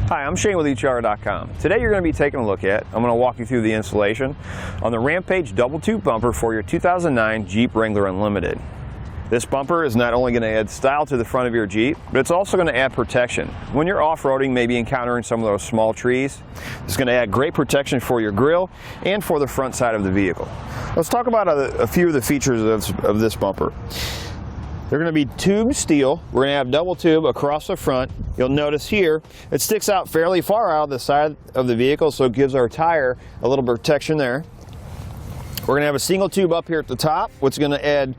Hi, I'm Shane with HR.com. Today you're going to be taking a look at, I'm going to walk you through the installation on the Rampage Double Tube Bumper for your 2009 Jeep Wrangler Unlimited. This bumper is not only going to add style to the front of your Jeep, but it's also going to add protection. When you're off-roading, maybe encountering some of those small trees, it's going to add great protection for your grille and for the front side of the vehicle. Let's talk about a few of the features of this bumper. They're going to be tube steel. We're going to have double tube across the front. You'll notice here, it sticks out fairly far out of the side of the vehicle, so it gives our tire a little protection there. We're going to have a single tube up here at the top, which is going to add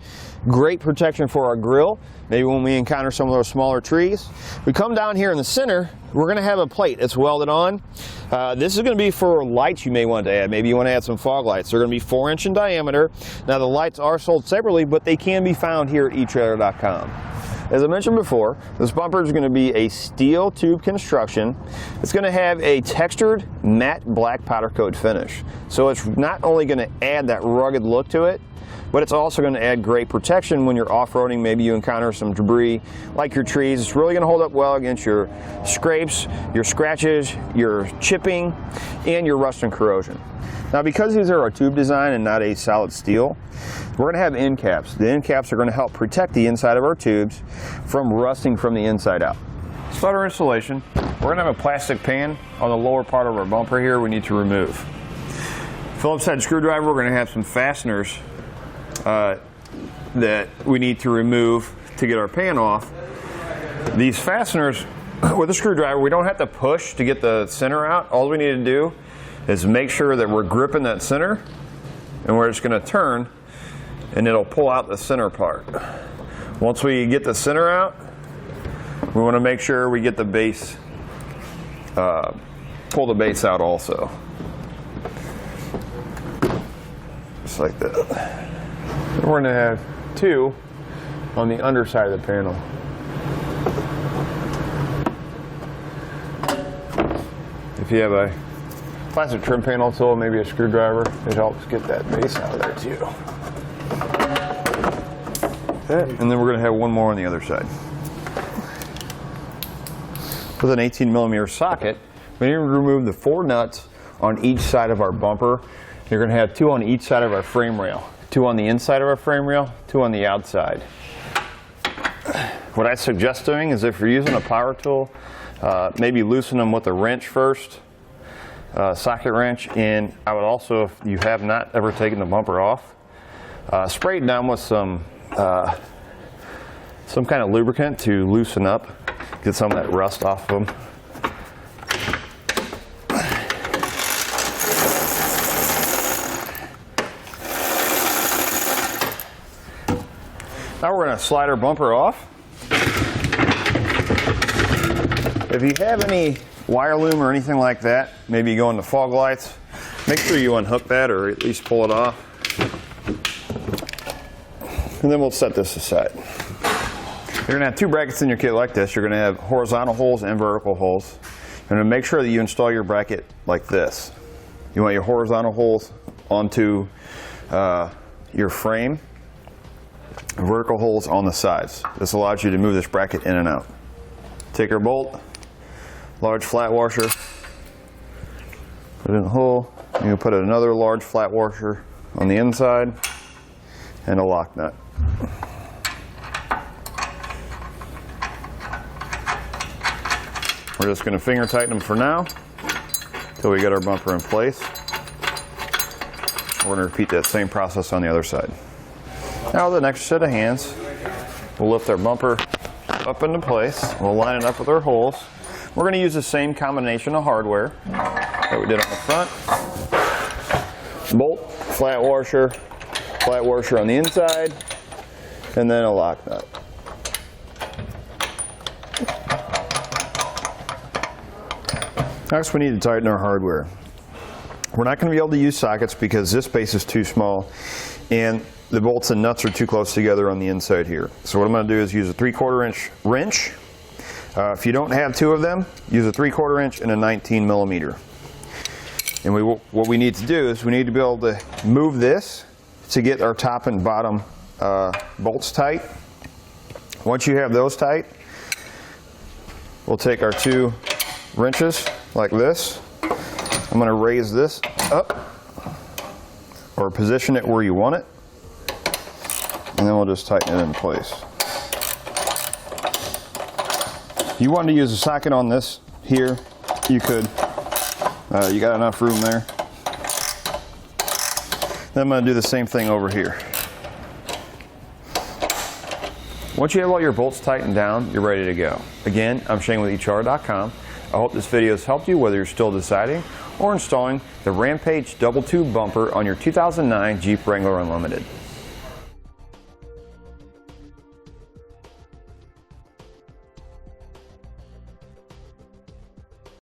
great protection for our grille, maybe when we encounter some of those smaller trees. We come down here in the center, we're going to have a plate that's welded on. This is going to be for lights you may want to add. Maybe you want to add some fog lights. They're going to be 4-inch in diameter. Now the lights are sold separately, but they can be found here at eTrailer.com. As I mentioned before, this bumper is going to be a steel tube construction. It's going to have a textured matte black powder coat finish. So it's not only going to add that rugged look to it, but it's also going to add great protection when you're off-roading. Maybe you encounter some debris like your trees. It's really going to hold up well against your scrapes, your scratches, your chipping, and your rust and corrosion. Now, because these are a tube design and not a solid steel, we're going to have end caps. The end caps are going to help protect the inside of our tubes from rusting from the inside out. To start our installation, we're going to have a plastic pan on the lower part of our bumper here we need to remove. Phillips head screwdriver, we're going to have some fasteners that we need to remove to get our pan off. These fasteners, with a screwdriver, we don't have to push to get the center out. All we need to do is make sure that we're gripping that center, and we're just going to turn and it'll pull out the center part. Once we get the center out, we want to make sure we get the base, pull the base out also. Just like that. We're going to have two on the underside of the panel. If you have a plastic trim panel tool, maybe a screwdriver, it helps get that base out of there too. And then we're going to have one more on the other side. With an 18mm socket, we need to remove the 4 nuts on each side of our bumper. You're going to have 2 on each side of our frame rail. 2 on the inside of our frame rail, 2 on the outside. What I suggest doing is if you're using a power tool, maybe loosen them with a wrench first, socket wrench, and I would also, if you have not ever taken the bumper off, spray it down with some kind of lubricant to loosen up, get some of that rust off of them. Now we're going to slide our bumper off. If you have any wire loom or anything like that, maybe you go into fog lights, make sure you unhook that or at least pull it off. And then we'll set this aside. You're going to have 2 brackets in your kit like this. You're going to have horizontal holes and vertical holes. You're going to make sure that you install your bracket like this. You want your horizontal holes onto your frame. Vertical holes on the sides. This allows you to move this bracket in and out. Take our bolt, large flat washer, put it in the hole. You can put another large flat washer on the inside and a lock nut. We're just going to finger tighten them for now until we get our bumper in place. We're going to repeat that same process on the other side. Now with the next set of hands, we'll lift our bumper up into place. We'll line it up with our holes. We're going to use the same combination of hardware that we did on the front. Bolt, flat washer on the inside, and then a lock nut. Next, we need to tighten our hardware. We're not going to be able to use sockets because this base is too small and the bolts and nuts are too close together on the inside here. So what I'm going to do is use a 3/4 inch wrench. If you don't have 2 of them, use a 3/4 inch and a 19mm. And what we need to do is we need to be able to move this to get our top and bottom bolts tight. Once you have those tight, we'll take our 2 wrenches like this. I'm going to raise this up or position it where you want it, and then we'll just tighten it in place. If you wanted to use a socket on this here, you could. You got enough room there. Then I'm going to do the same thing over here. Once you have all your bolts tightened down, you're ready to go. Again, I'm Shane with eachother.com. I hope this video has helped you whether you're still deciding or installing the Rampage Double Tube Bumper on your 2009 Jeep Wrangler Unlimited.